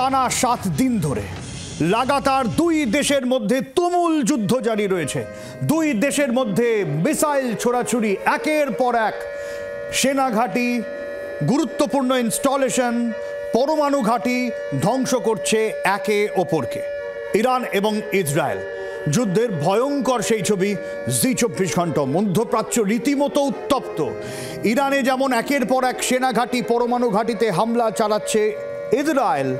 টানা 7 দিন ধরে লাগাতার দুই দেশের মধ্যে তুমুল যুদ্ধ জারি রয়েছে। দুই দেশের মধ্যে মিসাইল ছোড়াছুড়ি, একের পর এক সেনা ঘাঁটি, গুরুত্বপূর্ণ ইনস্টলেশন, পরমাণু ঘাঁটি ধ্বংস করছে একে অপরকে। ইরান এবং ইসরায়েল যুদ্ধের ভয়ঙ্কর সেই ছবি জি24 ঘন্টা। মধ্যপ্রাচ্য রীতিমতো উত্তপ্ত। ইরানে যেমন একের পর এক সেনা ঘাঁটি, পরমাণু ঘাঁটিতে হামলা চালাচ্ছে ইসরায়েল,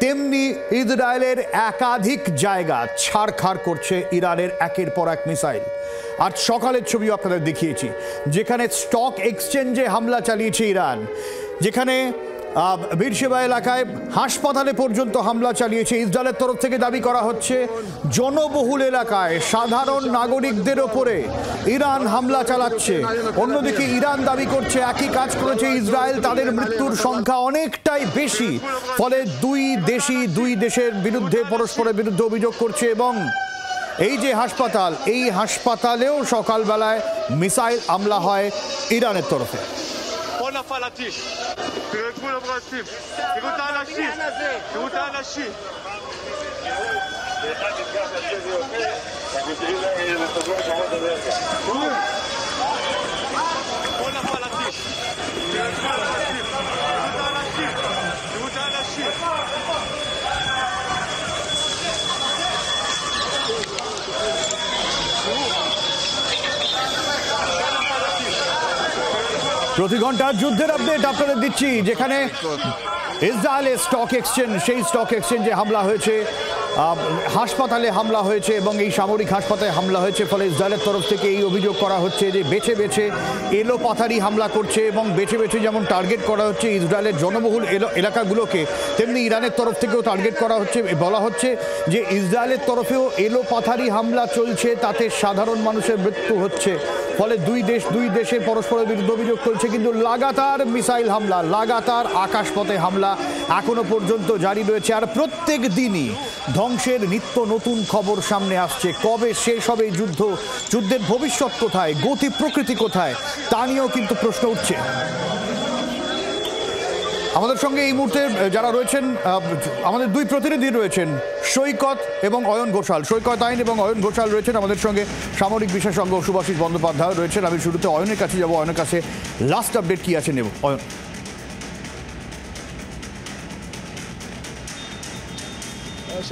তেমনি ইসরায়েলের একাধিক জায়গা ছাড়খাড় করছে ইরানের একের পর এক মিসাইল। আর সকালের ছবিও আপনাদের দেখিয়েছি, যেখানে স্টক এক্সচেঞ্জে হামলা চালিয়েছে ইরান, যেখানে বীরশেবা এলাকায় হাসপাতালে পর্যন্ত হামলা চালিয়েছে। ইসরায়েলের তরফ থেকে দাবি করা হচ্ছে জনবহুল এলাকায় সাধারণ নাগরিকদের ওপরে ইরান হামলা চালাচ্ছে। অন্যদিকে ইরান দাবি করছে একই কাজ করেছে ইসরায়েল, তাদের মৃত্যুর সংখ্যা অনেকটাই বেশি। ফলে দুই দেশের বিরুদ্ধে পরস্পরের বিরুদ্ধে অভিযোগ করছে। এবং এই যে হাসপাতাল, এই হাসপাতালেও সকালবেলায় মিসাইল হামলা হয় ইরানের তরফে। נפל הטיל, תראו את כולם רצים, תראו את האנשים, תראו את האנשים. פה נפל הטיל, תראו את כולם רצים, תראו את האנשים, תראו את প্রতি ঘন্টার যুদ্ধের আপডেট আপনাদের দিচ্ছি, যেখানে ইসরায়েলের স্টক এক্সচেঞ্জ, সেই স্টক এক্সচেঞ্জে হামলা হয়েছে, হাসপাতালে হামলা হয়েছে এবং এই সামরিক হাসপাতালে হামলা হয়েছে। ফলে ইসরায়েলের তরফ থেকে এই অভিযোগ করা হচ্ছে যে বেছে বেছে এলোপাথারি হামলা করছে এবং বেছে বেছে যেমন টার্গেট করা হচ্ছে ইসরায়েলের জনবহুল এলাকাগুলোকে, তেমনি ইরানের তরফ থেকেও টার্গেট করা হচ্ছে। বলা হচ্ছে যে ইসরায়েলের তরফেও এলোপাথারি হামলা চলছে, তাতে সাধারণ মানুষের মৃত্যু হচ্ছে। ফলে দুই দেশে পরস্পরের বিরুদ্ধে অভিযোগ চলছে, কিন্তু লাগাতার মিসাইল হামলা, লাগাতার আকাশপথে হামলা এখনো পর্যন্ত জারি রয়েছে। আর প্রত্যেক দিনই ধ্বংসের নিত্য নতুন খবর সামনে আসছে। কবে শেষ হবে এই যুদ্ধ, যুদ্ধের ভবিষ্যৎ কোথায়, গতি প্রকৃতি কোথায়, তা নিয়েও কিন্তু প্রশ্ন উঠছে। আমাদের সঙ্গে এই মুহূর্তে যারা রয়েছেন, আমাদের দুই প্রতিনিধি রয়েছেন, সৈকত এবং অয়ন ঘোষাল। সৈকত আইন এবং অয়ন ঘোষাল রয়েছেন আমাদের সঙ্গে। সামরিক বিশেষজ্ঞ শুভাশিস বন্দ্যোপাধ্যায় রয়েছেন। আমি শুরুতে অয়নের কাছে যাব, অয়নের কাছে লাস্ট আপডেট কি আছে নেব। অয়ন,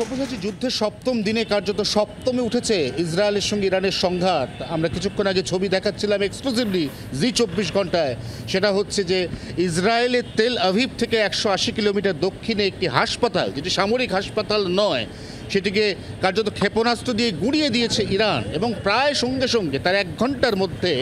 সব্যসাচী, যুদ্ধের সপ্তম দিনে কার্যত সপ্তমে উঠেছে ইসরায়েলের সঙ্গে ইরানের সংঘাত। আমরা কিছুক্ষণ আগে ছবি দেখাচ্ছিলাম এক্সক্লুসিভলি জি24 ঘন্টায়। সেটা হচ্ছে যে ইসরায়েলের তেল আভিভ থেকে 180 কিলোমিটার দক্ষিণে একটি হাসপাতাল, যেটি সামরিক হাসপাতাল নয়, সেটিকে কার্যত ক্ষেপণাস্ত্র দিয়ে গুঁড়িয়ে দিয়েছে ইরান। এবং প্রায় সঙ্গে সঙ্গে তার 1 ঘন্টার মধ্যে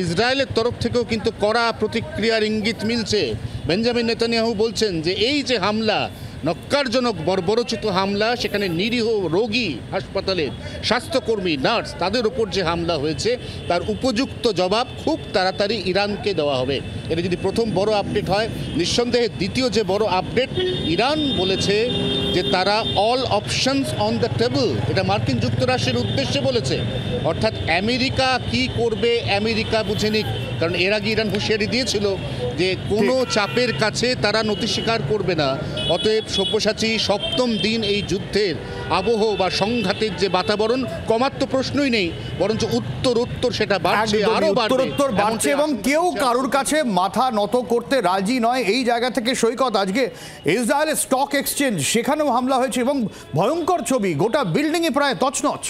ইসরায়েলের তরফ থেকেও কিন্তু কড়া প্রতিক্রিয়ার ইঙ্গিত মিলছে। বেঞ্জামিন নেতানিয়াহু বলছেন যে এই যে হামলা, নক্কারজনক বর্বরোচিত হামলা, সেখানে নিরীহ রোগী, হাসপাতালের স্বাস্থ্যকর্মী, নার্স, তাদের উপর যে হামলা হয়েছে তার উপযুক্ত জবাব খুব তাড়াতাড়ি ইরানকে দেওয়া হবে। এটা যদি প্রথম বড় আপডেট হয়, নিঃসন্দেহে দ্বিতীয় যে বড় আপডেট, ইরান বলেছে যে তারা all options on the table, এটা মার্কিন যুক্তরাষ্ট্রের উদ্দেশ্যে বলেছে। অর্থাৎ আমেরিকা কি করবে আমেরিকা বুঝে নিক, কারণ এর আগে ইরান হুঁশিয়ারি দিয়েছিল যে কোনো চাপের কাছে তারা নতি স্বীকার করবে না। অতএব সব্যসাচী, সপ্তম দিন এই যুদ্ধের আবহ বা সংঘাতের যে বাতাবরণ কমার তো প্রশ্নই নেই, বরঞ্চ উত্তরোত্তর সেটা বাড়ছে, আরো বাড়ছে এবং কেউ কারোর কাছে মাথা নত করতে রাজি নয়। এই জায়গা থেকে সৈকত, আজকে ইসরায়েলের স্টক এক্সচেঞ্জ, সেখানেও হামলা হয়েছে এবং ভয়ঙ্কর ছবি, গোটা বিল্ডিংয়ে প্রায় তছনছ।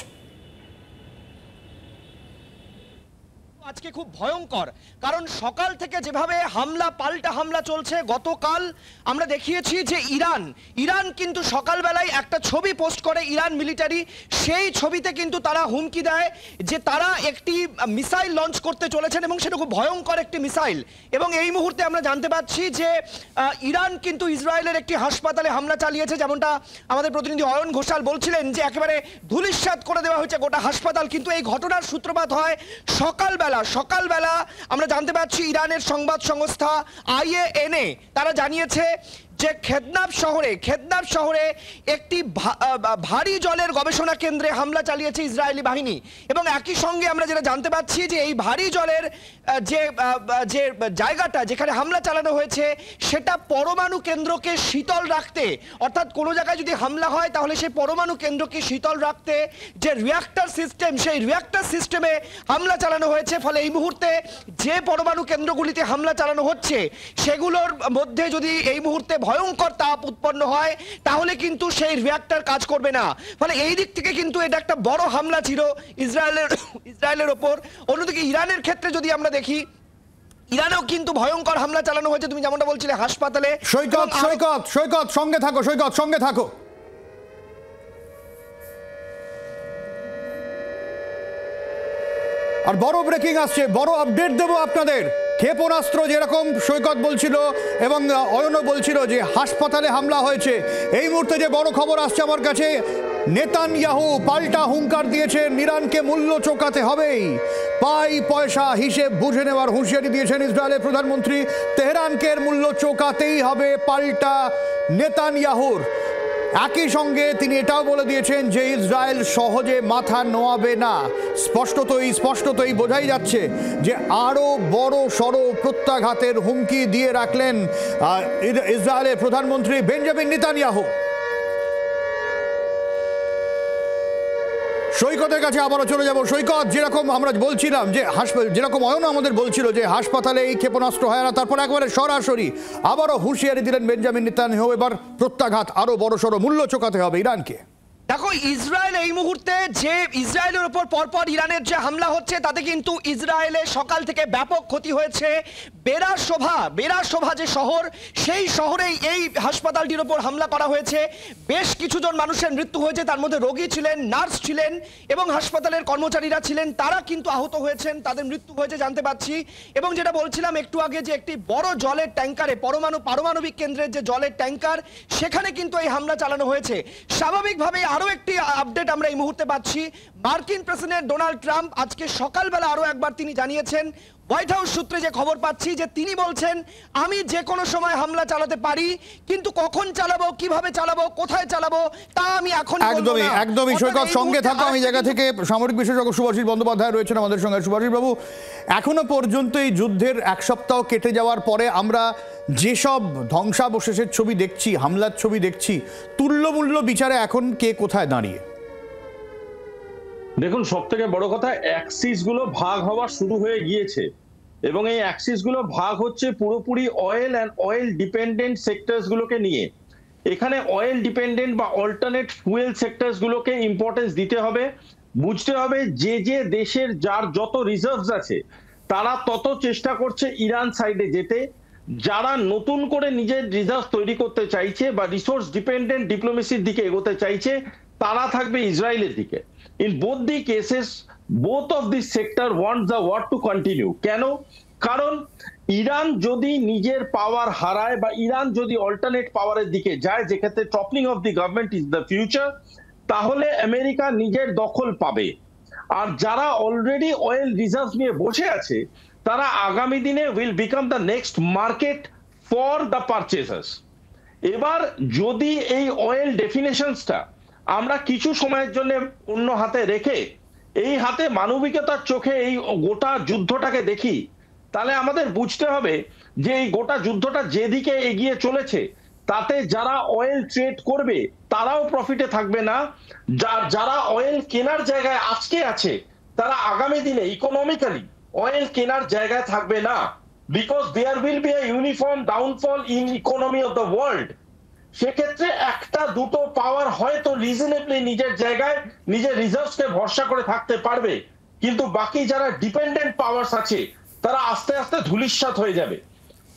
আজকে খুব ভয়ঙ্কর, কারণ সকাল থেকে যেভাবে হামলা পাল্টা হামলা চলছে, গতকাল আমরা দেখিয়েছি যে ইরান কিন্তু সকালবেলায় একটা ছবি পোস্ট করে ইরান মিলিটারি, সেই ছবিতে কিন্তু তারা হুমকি দেয় যে তারা একটি মিসাইল লঞ্চ করতে চলেছেন এবং সেটা খুব ভয়ঙ্কর একটি মিসাইল। এবং এই মুহূর্তে আমরা জানতে পাচ্ছি যে ইরান কিন্তু ইসরায়েলের একটি হাসপাতালে হামলা চালিয়েছে, যেমনটা আমাদের প্রতিনিধি অয়ন ঘোষাল বলছিলেন যে একেবারে ধূলিসাৎ করে দেওয়া হয়েছে গোটা হাসপাতাল। কিন্তু এই ঘটনার সূত্রপাত হয় সকালবেলা আমরা জানতে পারছি ইরানের সংবাদ সংস্থা IANA তারা জানিয়েছে যে খেদনাব শহরে একটি ভারী জলের গবেষণা কেন্দ্রে হামলা চালিয়েছে ইসরায়েলি বাহিনী এবং একই সঙ্গে আমরা যেটা জানতে পাচ্ছি যে এই ভারী জলের যে জায়গাটা যেখানে হামলা চালানো হয়েছে সেটা পরমাণু কেন্দ্রকে শীতল রাখতে, অর্থাৎ কোনো জায়গায় যদি হামলা হয় তাহলে সেই পরমাণু কেন্দ্রকে শীতল রাখতে যে রিঅ্যাক্টর সিস্টেম, সেই রিঅ্যাক্টর সিস্টেমে হামলা চালানো হয়েছে। ফলে এই মুহূর্তে যে পরমাণু কেন্দ্রগুলিতে হামলা চালানো হচ্ছে সেগুলোর মধ্যে যদি এই মুহূর্তে ভয়ঙ্কর তাপ উৎপন্ন হয় তাহলে কিন্তু সেই রিঅ্যাক্টর কাজ করবে না। ফলে এই দিক থেকে কিন্তু এটা একটা বড় হামলা ছিল ইসরায়েলের ওপর। অন্যদিকে ইরানের ক্ষেত্রে যদি আমরা দেখি, ইরানেও কিন্তু ভয়ঙ্কর হামলা চালানো হয়েছে, তুমি যেমনটা বলছিলে হাসপাতালে। সৈকত সঙ্গে থাকো। আর বড় ব্রেকিং আসছে, বড় আপডেট দেবো আপনাদের। ক্ষেপণাস্ত্র যেরকম সৈকত বলছিল এবং অয়নও বলছিল যে হাসপাতালে হামলা হয়েছে, এই মুহূর্তে যে বড় খবর আসছে আমার কাছে, নেতানিয়াহু পাল্টা হুঙ্কার দিয়েছেন ইরানকে মূল্য চোকাতে হবেই, পয়সা হিসেব বুঝে নেওয়ার হুঁশিয়ারি দিয়েছেন ইসরায়েলের প্রধানমন্ত্রী। তেহরানকে মূল্য চোকাতেই হবে পাল্টা নেতানিয়াহুর। একই সঙ্গে তিনি এটাও বলে দিয়েছেন যে ইসরায়েল সহজে মাথা নোয়াবে না। স্পষ্টতই বোঝাই যাচ্ছে যে আরো বড় সড় প্রত্যাঘাতের হুমকি দিয়ে রাখলেন ইসরায়েলের প্রধানমন্ত্রী বেঞ্জামিন নেতানিয়াহু। সৈকতের কাছে আবারও চলে যাব। সৈকত, যেরকম আমরা বলছিলাম যে যেরকম অয়ন আমাদের বলছিল যে হাসপাতালে এই ক্ষেপণাস্ত্র হয় না, তারপর একবারে সরাসরি আবারও হুঁশিয়ারি দিলেন বেঞ্জামিন নেতানিয়াহু, এবার প্রত্যাঘাত আরো বড়সড়, মূল্য চোকাতে হবে ইরানকে। দেখো, ইসরায়েল এই মুহূর্তে যে ইসরায়েলের উপর পরপর ইরানের যে হামলা হচ্ছে তাতে কিন্তু ইসরায়েলের সকাল থেকে ব্যাপক ক্ষতি হয়েছে। বেরাশোভা যে শহর, সেই শহরেই এই হাসপাতালটির উপর হামলা করা হয়েছে। বেশ কিছুজন মানুষের মৃত্যু হয়েছে, তার মধ্যে রোগী ছিলেন, নার্স ছিলেন এবং হাসপাতালের কর্মচারীরা ছিলেন, তারা কিন্তু আহত হয়েছেন, তাদের মৃত্যু হয়েছে জানতে পাচ্ছি। এবং যেটা বলছিলাম একটু আগে যে একটি বড় জলের ট্যাঙ্কারে, পারমাণবিক কেন্দ্রের যে জলের ট্যাঙ্কার, সেখানে কিন্তু এই হামলা চালানো হয়েছে। স্বাভাবিকভাবেই আরো একটি আপডেট আমরা এই মুহূর্তে পাচ্ছি। মার্কিন প্রেসিডেন্ট ডোনাল্ড ট্রাম্প আজকে সকালবেলা আরো একবার তিনি জানিয়েছেন, হোয়াইট হাউস সূত্রে যে খবর পাচ্ছি, যে তিনি বলছেন আমি যে কোনো সময় হামলা চালাতে পারি, কিন্তু কখন চালাবো, কিভাবে চালাবো, কোথায় চালাবো তা আমি এখন একদমই সৈকত সঙ্গে থাকো। আমি জায়গা থেকে সামরিক বিশেষজ্ঞ শুভাশিস বন্দ্যোপাধ্যায় রয়েছেন আমাদের সঙ্গে। শুভাশিস বাবু, এখনো পর্যন্ত এই যুদ্ধের এক সপ্তাহ কেটে যাওয়ার পরে আমরা যেসব ধ্বংসাবশেষের ছবি দেখছি, হামলার ছবি দেখছি, তুল্যমূল্য বিচারে এখন কে কোথায় দাঁড়িয়ে? দেখুন, সব থেকে বড় কথা, অ্যাক্সিস গুলো ভাগ হওয়া শুরু হয়ে গিয়েছে এবং এই অ্যাক্সিস গুলো ভাগ হচ্ছে পুরোপুরি oil and oil dependent sectors গুলোকে নিয়ে। এখানে অয়েল ডিপেন্ডেন্ট বা অল্টারনেট ফুয়েল সেক্টরস গুলোকে ইম্পর্টেন্স দিতে হবে। বুঝতে হবে যে যে দেশের যার যত রিজার্ভস আছে তারা তত চেষ্টা করছে ইরান সাইডে যেতে। যারা নতুন করে নিজের রিজার্ভ তৈরি করতে চাইছে বা রিসোর্স ডিপেন্ডেন্ট ডিপ্লোমেসির দিকে এগোতে চাইছে, তারা থাকবে ইসরায়েলের দিকে। In both the cases, both of these sector want the war to continue. কেন? কারণ ইরান যদি নিজের পাওয়ার হারায় বা ইরান যদি অল্টারনেট পাওয়ারের দিকে যায়, যেক্ষেত্রে toppling of the government is the future, তাহলে আমেরিকা নিজের দখল পাবে। আর যারা অলরেডি অয়েল রিজার্ভ নিয়ে বসে আছে তারা আগামী দিনে will become the next market for the purchasers. এবার যদি এই অয়েল ডেফিনেশনসটা আমরা কিছু সময়ের জন্য অন্য হাতে রেখে এই হাতে মানবিকতার চোখে এই গোটা যুদ্ধটাকে দেখি, তাহলে আমাদের বুঝতে হবে যে এই গোটা যুদ্ধটা যেদিকে এগিয়ে চলেছে তাতে যারা অয়েল ট্রেড করবে তারাও প্রফিটে থাকবে না, যারা অয়েল কেনার জায়গায় আজকে আছে তারা আগামী দিনে ইকোনমিক্যালি অয়েল কেনার জায়গায় থাকবে না, because there will be a uniform downfall in economy of the world. সেক্ষেত্রে একটা দুটো পাওয়ার হয়তো রিজনেবলি নিজের জায়গায় নিজের রিজার্ভসকে ভরসা করে থাকতে পারবে, কিন্তু বাকি যারা ডিপেন্ডেন্ট পাওয়ারস আছে তারা আস্তে আস্তে ধূলিসাৎ হয়ে যাবে।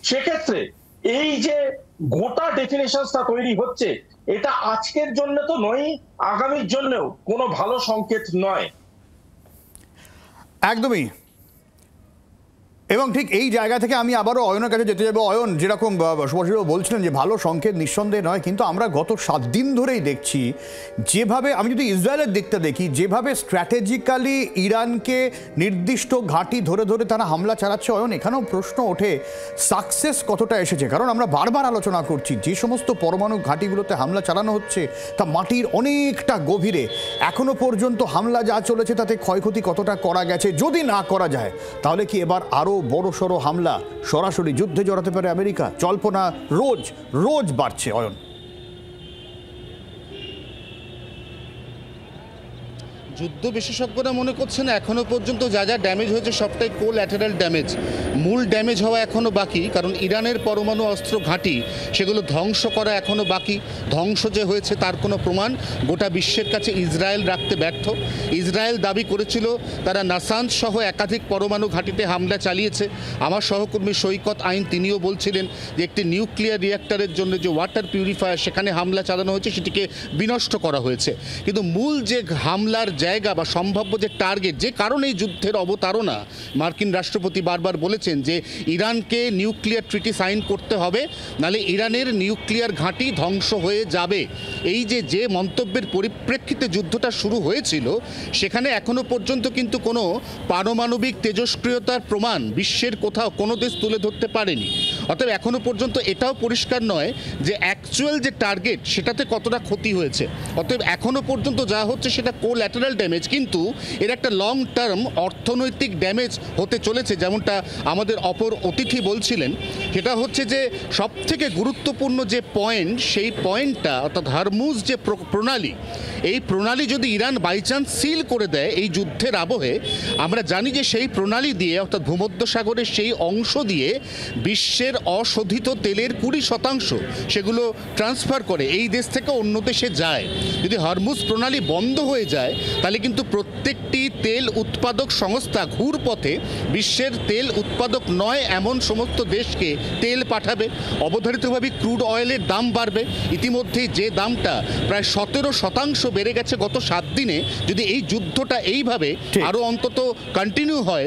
সেক্ষেত্রে এই যে গোটা ডেফিনেশনটা তৈরি হচ্ছে, এটা আজকের জন্য তো নয়, আগামীর জন্যও কোনো ভালো সংকেত নয়। একদমই। এবং ঠিক এই জায়গা থেকে আমি আবারও অয়নের কাছে যেতে যাবো। অয়ন, যেরকম সুভাষবাবু বলছিলেন যে ভালো সংকেত নিঃসন্দেহে নয়, কিন্তু আমরা গত 7 দিন ধরেই দেখছি যেভাবে, আমি যদি ইসরায়েলের দিকটা দেখি, যেভাবে স্ট্র্যাটেজিক্যালি ইরানকে নির্দিষ্ট ঘাঁটি ধরে ধরে তারা হামলা চালাচ্ছে। অয়ন, এখানেও প্রশ্ন ওঠে সাকসেস কতটা এসেছে, কারণ আমরা বারবার আলোচনা করছি যে সমস্ত পরমাণু ঘাঁটিগুলোতে হামলা চালানো হচ্ছে তা মাটির অনেকটা গভীরে। এখনো পর্যন্ত হামলা যা চলেছে তাতে ক্ষয়ক্ষতি কতটা করা গেছে, যদি না করা যায় তাহলে কি এবার আরো বড় সড়ো হামলা, সরাসরি যুদ্ধে জড়াতে পারে আমেরিকা? জল্পনা রোজ রোজ বাড়ছে। অয়ন, যুদ্ধ বিশেষজ্ঞরা মনে করছেন এখনো পর্যন্ত যা যা ড্যামেজ হয়েছে সবটাই কোল্যাটারাল ড্যামেজ, মূল ড্যামেজ হওয়া এখনো বাকি। কারণ ইরানের পরমাণু অস্ত্র ঘাঁটি সেগুলো ধ্বংস করা এখনো বাকি। ধ্বংস যে হয়েছে তার কোনো প্রমাণ গোটা বিশ্বের কাছে ইসরায়েল রাখতে ব্যর্থ। ইসরায়েল দাবি করেছিল তারা নাসান্স সহ একাধিক পরমাণু ঘাঁটিতে হামলা চালিয়েছে। আমার সহকর্মী সৈকত আইন তিনিও বলছিলেন যে একটি নিউক্লিয়ার রিঅ্যাক্টরের জন্য যে ওয়াটার পিউরিফায়ার সেখানে হামলা চালানো হয়েছে, সেটিকে বিনষ্ট করা হয়েছে। কিন্তু মূল যে হামলার জায়গা বা সম্ভাব্য যে টার্গেট, যে কারণে এই যুদ্ধের অবতারণা, মার্কিন রাষ্ট্রপতি বারবার বলেছেন যে ইরানকে নিউক্লিয়ার ট্রিটি সাইন করতে হবে, নাহলে ইরানের নিউক্লিয়ার ঘাঁটি ধ্বংস হয়ে যাবে। এই যে মন্তব্যের পরিপ্রেক্ষিতে যুদ্ধটা শুরু হয়েছিল, সেখানে এখনো পর্যন্ত কিন্তু কোনো পারমাণবিক তেজস্ক্রিয়তার প্রমাণ বিশ্বের কোথাও কোনো দেশ তুলে ধরতে পারেনি। অতএব এখনো পর্যন্ত এটাও পরিষ্কার নয় যে অ্যাকচুয়াল যে টার্গেট সেটাতে কতটা ক্ষতি হয়েছে। অতএব এখনো পর্যন্ত যা হচ্ছে সেটা কোল্যাটারাল ড্যামেজ, কিন্তু এর একটা লং টার্ম অর্থনৈতিক ড্যামেজ হতে চলেছে। যেমনটা আমাদের অপর অতিথি বলছিলেন, সেটা হচ্ছে যে সবথেকে গুরুত্বপূর্ণ যে পয়েন্ট, সেই পয়েন্টটা অর্থাৎ হরমুজ যে প্রণালী, এই প্রণালী যদি ইরান বাইচান্স সিল করে দেয় এই যুদ্ধের আবহে, আমরা জানি যে সেই প্রণালী দিয়ে অর্থাৎ ভূমধ্যসাগরের সেই অংশ দিয়ে বিশ্বের অশোধিত তেলের 20% সেগুলো ট্রান্সফার করে এই দেশ থেকে অন্য দেশে যায়। যদি হরমুজ প্রণালী বন্ধ হয়ে যায় তাহলে কিন্তু প্রত্যেকটি তেল উৎপাদক সংস্থা ঘুরপথে বিশ্বের তেল উৎপাদক নয় এমন সমস্ত দেশকে তেল পাঠাবে। অবধারিতভাবে ক্রুড অয়েলের দাম বাড়বে। ইতিমধ্যেই যে দামটা প্রায় 17% বেড়ে গেছে গত 7 দিনে, যদি এই যুদ্ধটা এইভাবে আরও অন্তত কন্টিনিউ হয়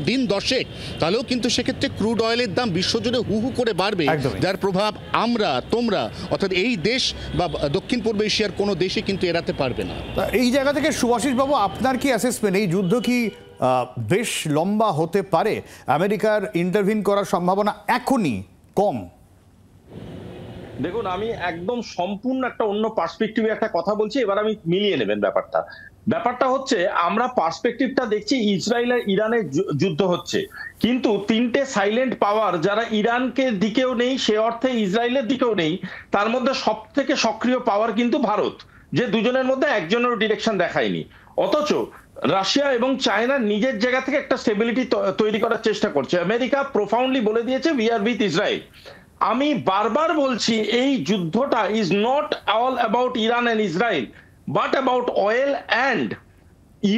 দিন 10, তাহলেও কিন্তু সেক্ষেত্রে ক্রুড অয়েলের দাম বিশ্বজুড়ে হু হু করে বাড়বে, যার প্রভাব আমরা তোমরা অর্থাৎ এই দেশ বা দক্ষিণ পূর্ব এশিয়ার কোনো দেশে কিন্তু এড়াতে পারবে না। এই জায়গা থেকে সুভাষিস বাবু, আপনার কি অ্যাসেসমেন্ট, এই যুদ্ধ কি বেশ লম্বা হতে পারে? আমেরিকার ইন্টারভিন করার সম্ভাবনা এখনই কম? দেখুন, আমি একদম সম্পূর্ণ একটা অন্য পার্সপেক্টিভে একটা কথা বলছি, এবার আমি মিলিয়ে নেবেন ব্যাপারটা হচ্ছে আমরা পার্সপেক্টিভটা দেখছি ইসরায়েল আর ইরানের যুদ্ধ হচ্ছে, কিন্তু 3টে সাইলেন্ট পাওয়ার যারা ইরানকে দিকেও নেই সে অর্থে ইসরায়েলের দিকেও নেই, তার মধ্যে সব থেকে সক্রিয় পাওয়ার কিন্তু ভারত, যে দুজনের মধ্যে একজনেরও ডিরেকশন দেখায়নি। অথচ রাশিয়া এবং চায়না নিজের জায়গা থেকে একটা স্টেবিলিটি তৈরি করার চেষ্টা করছে। আমেরিকা প্রোফাউন্ডলি বলে দিয়েছে উই আর উইথ ইসরায়েল। আমি বারবার বলছি এই যুদ্ধটা is not all about Iran and Israel, but about oil and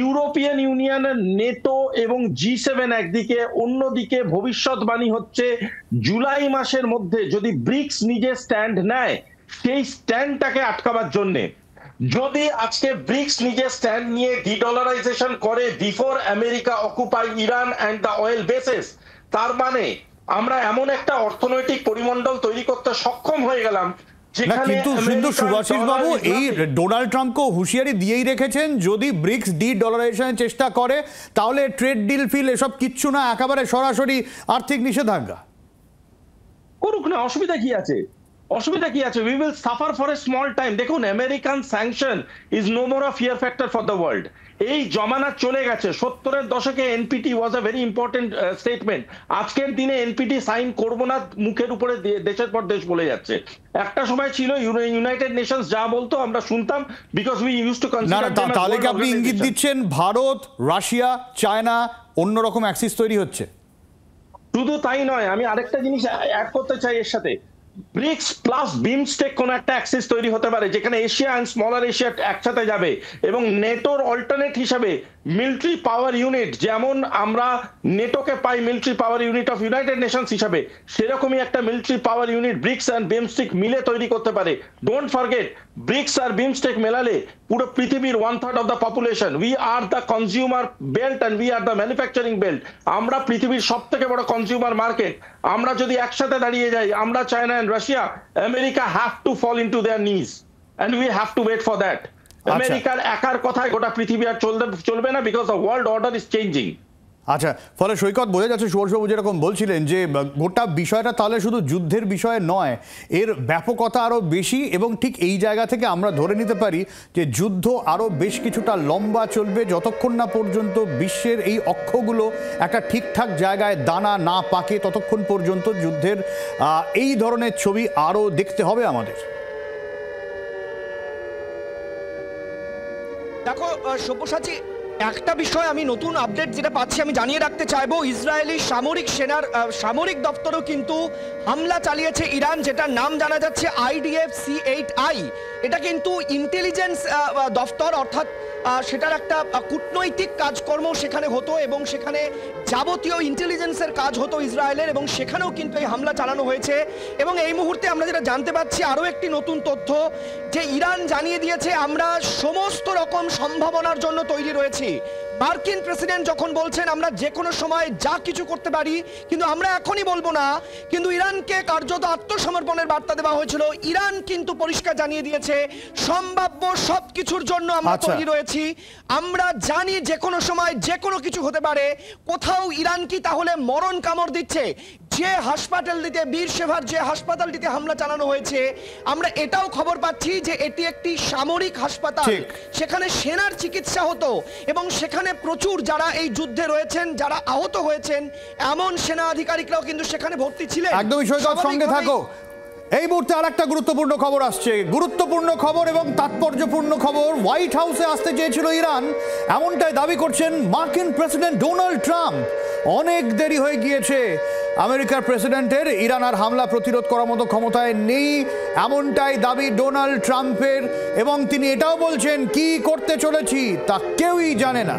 European ইউনিয়নের নেটো এবং G7 একদিকে, অন্যদিকে ভবিষ্যৎবাণী হচ্ছে জুলাই মাসের মধ্যে যদি ব্রিক্স নিজে স্ট্যান্ড নেয়, সেই স্ট্যান্ডটাকে আটকাবার জন্যে যদি আজকে ব্রিক্স নিজে স্ট্যান্ড নিয়ে ডিডলারাইজেশন করে before America occupy Iran and the oil bases, তার মানে আমরা এমন একটা অর্থনৈতিক পরিমণ্ডল তৈরি করতে সক্ষম হয়ে গেলাম। কিন্তু সুভাষিস বাবু, এই ডোনাল্ড ট্রাম্পকে হুঁশিয়ারি দিয়েই রেখেছেন যদি ব্রিক্স ডলারাইজেশনের চেষ্টা করে তাহলে ট্রেড ডিল ফিল এসব কিচ্ছু না, একেবারে সরাসরি আর্থিক নিষেধাজ্ঞা করুক না, অসুবিধা কি আছে? We will suffer for a small time. দেখুন, American sanction is no more a fear factor for the world. এই জমানা চলে গেছে। 70-এর দশকে NPT was a very important statement. আজকের দিনে এনপিটি সাইন করব না মুখের উপরে দেশের পর দেশ বলে যাচ্ছে। একটা সময় ছিল ইউনাইটেড নেশনস যা বলতো আমরা শুনতাম, because we use to consider. তাহলে কি আপনি ইঙ্গিত দিচ্ছেন ভারত, রাশিয়া, চায়না অন্যরকম অ্যাক্সিস তৈরি হচ্ছে? শুধু তাই নয়, আমি আরেকটা জিনিস অ্যাড করতে চাই এর সাথে। ব্রিক্স প্লাস বিমস্টেক কোন একটা অ্যাক্সিস তৈরি হতে পারে যেখানে এশিয়া এন্ড স্মলার এশিয়া একসাথে যাবে, এবং নেটোর অল্টারনেট হিসাবে মিলিটারি পাওয়ার ইউনিট যেমন আমরা নেটোকে পাই military power unit of United Nations হিসাবে, সেরকমই একটা military power unit BRICS and BIMSTEC মিলে তৈরি করতে পারে। ডোন্ট ফরগেট, ব্রিক্স আর বিমস্টেক মেলালে পুরো পৃথিবীর 1/3 of the population, we are the consumer belt and we are the manufacturing belt. আমরা পৃথিবীর সব থেকে বড় কনজিউমার মার্কেট। আমরা যদি একসাথে দাঁড়িয়ে যাই, আমরা China and Russia, America have to fall into their knees and we have to wait for that. আমেরিকার একার কথায় গোটা পৃথিবী আর চলবে না, because the world order is changing. আচ্ছা, ফলে সৈকত বোঝা যাচ্ছে, সুভাষবাবু যেরকম বলছিলেন যে গোটা বিষয়টা তাহলে শুধু যুদ্ধের বিষয় নয়, এর ব্যাপকতা আরও বেশি, এবং ঠিক এই জায়গা থেকে আমরা ধরে নিতে পারি যে যুদ্ধ আরও বেশ কিছুটা লম্বা চলবে, যতক্ষণ না পর্যন্ত বিশ্বের এই অক্ষগুলো একটা ঠিকঠাক জায়গায় দানা না পাকে, ততক্ষণ পর্যন্ত যুদ্ধের এই ধরনের ছবি আরও দেখতে হবে আমাদের। দেখো সব্যসাচী, একটা বিষয় আমি নতুন আপডেট যেটা পাচ্ছি আমি জানিয়ে রাখতে চাইবো, ইসরায়েলি সামরিক সেনার সামরিক দপ্তরও কিন্তু হামলা চালিয়েছে ইরান, যেটার নাম জানা যাচ্ছে IDF C8I। এটা কিন্তু ইন্টেলিজেন্স দপ্তর, অর্থাৎ সেটার একটা কূটনৈতিক কাজকর্ম সেখানে হতো এবং সেখানে যাবতীয় ইন্টেলিজেন্সের কাজ হতো ইসরায়েলের, এবং সেখানেও কিন্তু এই হামলা চালানো হয়েছে। এবং এই মুহূর্তে আমরা যেটা জানতে পাচ্ছি আরও একটি নতুন তথ্য, যে ইরান জানিয়ে দিয়েছে আমরা সমস্ত রকম সম্ভাবনার জন্য তৈরি রয়েছি। মার্কিন প্রেসিডেন্ট যখন বলছেন আমরা যে কোনো সময় যা কিছু করতে পারি, কিন্তু আমরা এখনই বলবো না, কিন্তু ইরানকে কার্যত আত্মসমর্পণের বার্তা দেওয়া হয়েছিল। ইরান কিন্তু পরিষ্কার জানিয়ে দিয়েছে সম্ভাব্য সব কিছুর জন্য আমরা তৈরি রয়েছি, আমরা জানি যে কোনো সময় যে কোনো কিছু হতে পারে। কোথাও ইরান কি তাহলে মরণ কামড় দিচ্ছে? যে হাসপাতালটিতে বীর সেভার যে হাসপাতালটিতে হামলা চালানো হয়েছে, আমরা এটাও খবর পাচ্ছি যে এটি একটি সামরিক হাসপাতাল, সেখানে সেনার চিকিৎসা হতো এবং সেখানে প্রচুর যারা এই যুদ্ধে রয়েছেন, যারা আহত হয়েছেন, এমন সেনা আধিকারিকরাও কিন্তু সেখানে ভর্তি ছিলেন। একদমই সৈকত, সঙ্গে থাকো। এই মুহূর্তে আর একটা গুরুত্বপূর্ণ খবর আসছে, গুরুত্বপূর্ণ খবর এবং তাৎপর্যপূর্ণ খবর। হোয়াইট হাউসে আসতে চেয়েছিল ইরান, এমনটাই দাবি করছেন মার্কিন প্রেসিডেন্ট ডোনাল্ড ট্রাম্প। অনেক দেরি হয়ে গিয়েছে আমেরিকার প্রেসিডেন্টের, ইরান আর হামলা প্রতিরোধ করার মতো ক্ষমতায় নেই, এমনটাই দাবি ডোনাল্ড ট্রাম্পের। এবং তিনি এটাও বলছেন কি করতে চলেছি তা কেউই জানে না।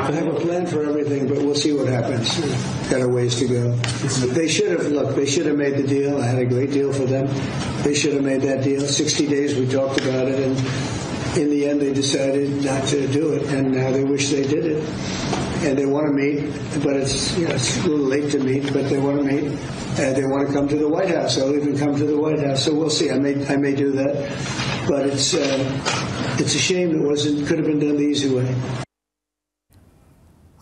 I have a plan for everything, but we'll see what happens. Got a ways to go. They should have made the deal. I had a great deal for them. They should have made that deal. 60 days we talked about it, and in the end they decided not to do it, and now they wish they did it. And they want to meet, but it's it's a little late to meet, but they want to meet. They want to come to the White House. They'll even come to the White House. So we'll see. I may do that, but it's a shame it could have been done the easy way.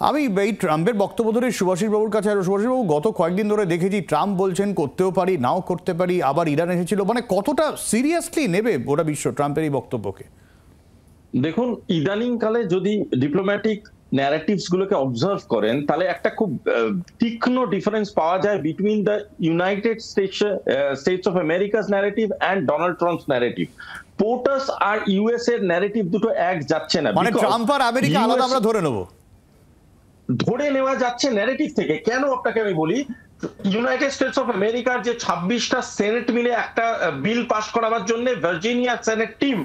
আমি এই ট্রাম্পের বক্তব্য ধরে সুভাষিস বাবুর কাছে, আর সুভাষিস বাবু গত কয়েকদিন ধরে দেখেছি ট্রাম্প বলছেন করতেও পারি নাও করতে পারি, আবার ইরান এসেছিল, মানে কতটা সিরিয়াসলি নেবে গোটা বিশ্ব ট্রাম্পের এই বক্তব্যকে? দেখুন, ইদানিং কালে যদি ডিপ্লোম্যাটিক ন্যারেটিভস গুলোকে অবজার্ভ করেন, তাহলে একটা খুব তীক্ষ্ণ ডিফারেন্স পাওয়া যায় between the United States of America's narrative and Donald Trump's narrative. পোর্টাস আর ইউএস এর ন্যারেটিভ দুটো এক যাচ্ছে না, মানে ট্রাম্প আর আমেরিকা আলাদা আমরা ধরে নেওয়া যাচ্ছে ন্যারেটিভ থেকে। কেন আপনাকে আমি বলি, ইউনাইটেড স্টেটস অফ আমেরিকার যে 26টা সেনেট মিলে একটা বিল পাস করাবার জন্য ভার্জিনিয়া সেনেট টিম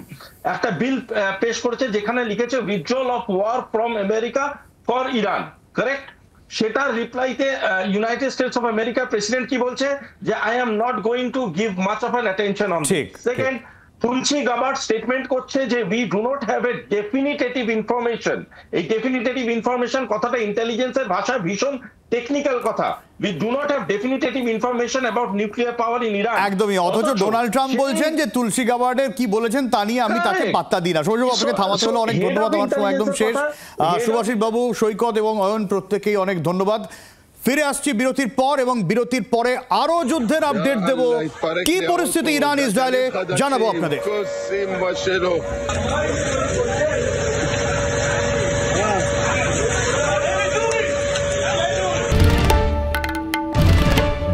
একটা বিল পেশ করেছে, যেখানে লিখেছে withdrawal of war from America for Iran, correct? সেটার রিপ্লাইতে ইউনাইটেড স্টেটস অফ আমেরিকার প্রেসিডেন্ট কি বলছে, যে I am not going to give much of an attention on this. Second, Tulsi Gabbard statement করছে যে we do not have a definitive information. এই definitive information কথাটা ইন্টেলিজেন্সের ভাষায় ভীষণ টেকনিক্যাল কথা। We do not have definitive information about nuclear power in Iran. একদমই, অথচ ডোনাল্ড ট্রাম্প বলছেন যে তুলসী গাবার্ডের কি বলেছেন তা নিয়ে আমি তাকে পাত্তা দিই না। সুভাষবাবু আপনাকে থামাতে হলো, অনেক ধন্যবাদ, আমার সময় একদম শেষ। সুভাষিস বাবু, সৈকত এবং অয়ন প্রত্যেকেই অনেক ধন্যবাদ। ফিরে আসছি বিরতির পর, এবং বিরতির পরে আরো যুদ্ধের আপডেট দেব, কি পরিস্থিতি ইরান ইসরায়েলে জানাবো আপনাদের।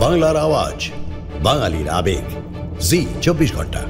বাংলার আওয়াজ, বাঙালির আবেগ, জি 24 ঘন্টা।